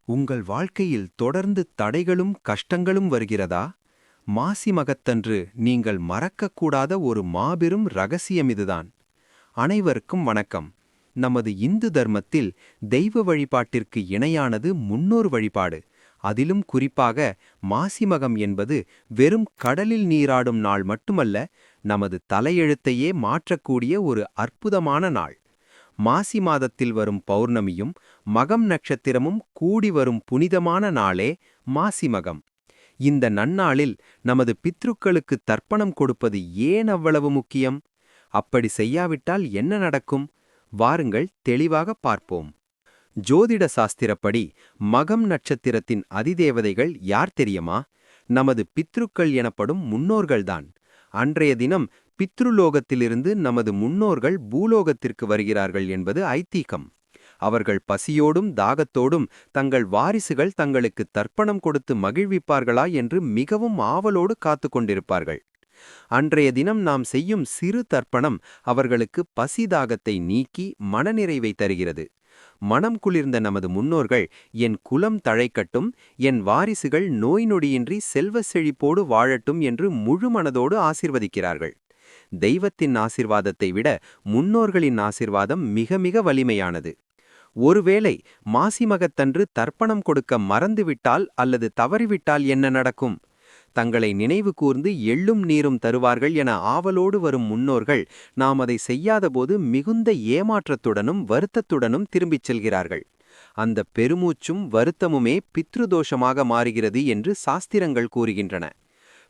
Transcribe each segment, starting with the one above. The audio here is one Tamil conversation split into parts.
உங்கள் வாழ்க்கையில் தொடர்ந்து தடைகளும் கஷ்டங்களும் வருகிறதா? மாசி மகத்தன்று நீங்கள் மறக்கக்கூடாத ஒரு மாபெரும் ரகசியம் இதுதான். அனைவருக்கும் வணக்கம். நமது இந்து தர்மத்தில் தெய்வ வழிபாட்டிற்கு இணையானது முன்னோர் வழிபாடு. அதிலும் குறிப்பாக மாசிமகம் என்பது வெறும் கடலில் நீராடும் நாள் மட்டுமல்ல, நமது தலையெழுத்தையே மாற்றக்கூடிய ஒரு அற்புதமான நாள். மாசி மாதத்தில் வரும் பௌர்ணமியும் மகம் நட்சத்திரமும் கூடி வரும் புனிதமான நாளே மாசிமகம். இந்த நன்னாளில் நமது பித்ருக்களுக்கு தர்ப்பணம் கொடுப்பது ஏன் அவ்வளவு முக்கியம்? அப்படி செய்யாவிட்டால் என்ன நடக்கும்? வாருங்கள் தெளிவாக பார்ப்போம். ஜோதிட சாஸ்திரப்படி மகம் நட்சத்திரத்தின் அதிதேவதைகள் யார் தெரியுமா? நமது பித்ருக்கள் எனப்படும் முன்னோர்கள்தான். அன்றைய தினம் பித்ருலோகத்திலிருந்து நமது முன்னோர்கள் பூலோகத்திற்கு வருகிறார்கள் என்பது ஐதீகம். அவர்கள் பசியோடும் தாகத்தோடும் தங்கள் வாரிசுகள் தங்களுக்கு தர்ப்பணம் கொடுத்து மகிழ்விப்பார்களா என்று மிகவும் ஆவலோடு காத்து கொண்டிருப்பார்கள். அன்றைய தினம் நாம் செய்யும் சிறு தர்ப்பணம் அவர்களுக்கு பசி தாகத்தை நீக்கி மனநிறைவை தருகிறது. மனம் குளிர்ந்த நமது முன்னோர்கள் என் குலம் தழைக்கட்டும், என் வாரிசுகள் நோய் நொடியின்றி செல்வ செழிப்போடு வாழட்டும் என்று முழு மனதோடு ஆசிர்வதிக்கிறார்கள். தெய்வத்தின் ஆசிர்வாதத்தை விட முன்னோர்களின் ஆசிர்வாதம் மிக மிக வலிமையானது. ஒருவேளை மாசிமகத்தன்று தர்ப்பணம் கொடுக்க மறந்துவிட்டால் அல்லது தவறிவிட்டால் என்ன நடக்கும்? தங்களை நினைவு கூர்ந்து எள்ளும் நீரும் தருவார்கள் என ஆவலோடு வரும் முன்னோர்கள் நாம் அதை செய்யாதபோது மிகுந்த ஏமாற்றத்துடனும் வருத்தத்துடனும் திரும்பிச் செல்கிறார்கள். அந்த பெருமூச்சும் வருத்தமுமே பித்ருதோஷமாக மாறுகிறது என்று சாஸ்திரங்கள் கூறுகின்றன.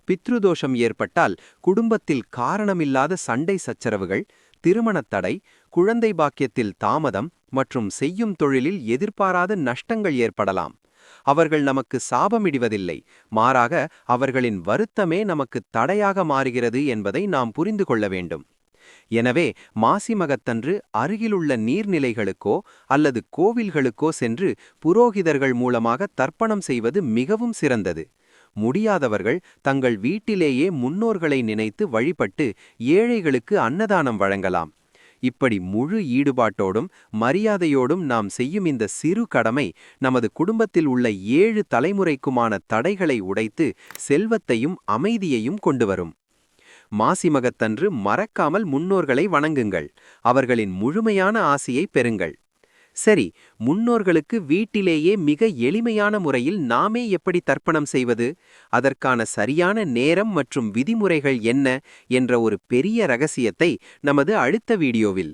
பித்ருதோஷம் ஏற்பட்டால் குடும்பத்தில் காரணமில்லாத சண்டை சச்சரவுகள், திருமணத் தடை, குழந்தை பாக்கியத்தில் தாமதம் மற்றும் செய்யும் தொழிலில் எதிர்பாராத நஷ்டங்கள் ஏற்படலாம். அவர்கள் நமக்கு சாபமிடுவதில்லை, மாறாக அவர்களின் வருத்தமே நமக்கு தடையாக மாறுகிறது என்பதை நாம் புரிந்து கொள்ள வேண்டும். எனவே மாசிமகத்தன்று அருகிலுள்ள நீர்நிலைகளுக்கோ அல்லது கோவில்களுக்கோ சென்று புரோகிதர்கள் மூலமாக தர்ப்பணம் செய்வது மிகவும் சிறந்தது. முடியாதவர்கள் தங்கள் வீட்டிலேயே முன்னோர்களை நினைத்து வழிபட்டு ஏழைகளுக்கு அன்னதானம் வழங்கலாம். இப்படி முழு ஈடுபாட்டோடும் மரியாதையோடும் நாம் செய்யும் இந்த சிறு கடமை நமது குடும்பத்தில் உள்ள 7 தலைமுறைக்குமான தடைகளை உடைத்து செல்வத்தையும் அமைதியையும் கொண்டு வரும். மாசிமகத்தன்று மறக்காமல் முன்னோர்களை வணங்குங்கள். அவர்களின் முழுமையான ஆசியை பெறுங்கள். சரி, முன்னோர்களுக்கு வீட்டிலேயே மிக எளிமையான முறையில் நாமே எப்படி தர்ப்பணம் செய்வது? அதற்கான சரியான நேரம் மற்றும் விதிமுறைகள் என்ன என்ற ஒரு பெரிய ரகசியத்தை நமது அடுத்த வீடியோவில்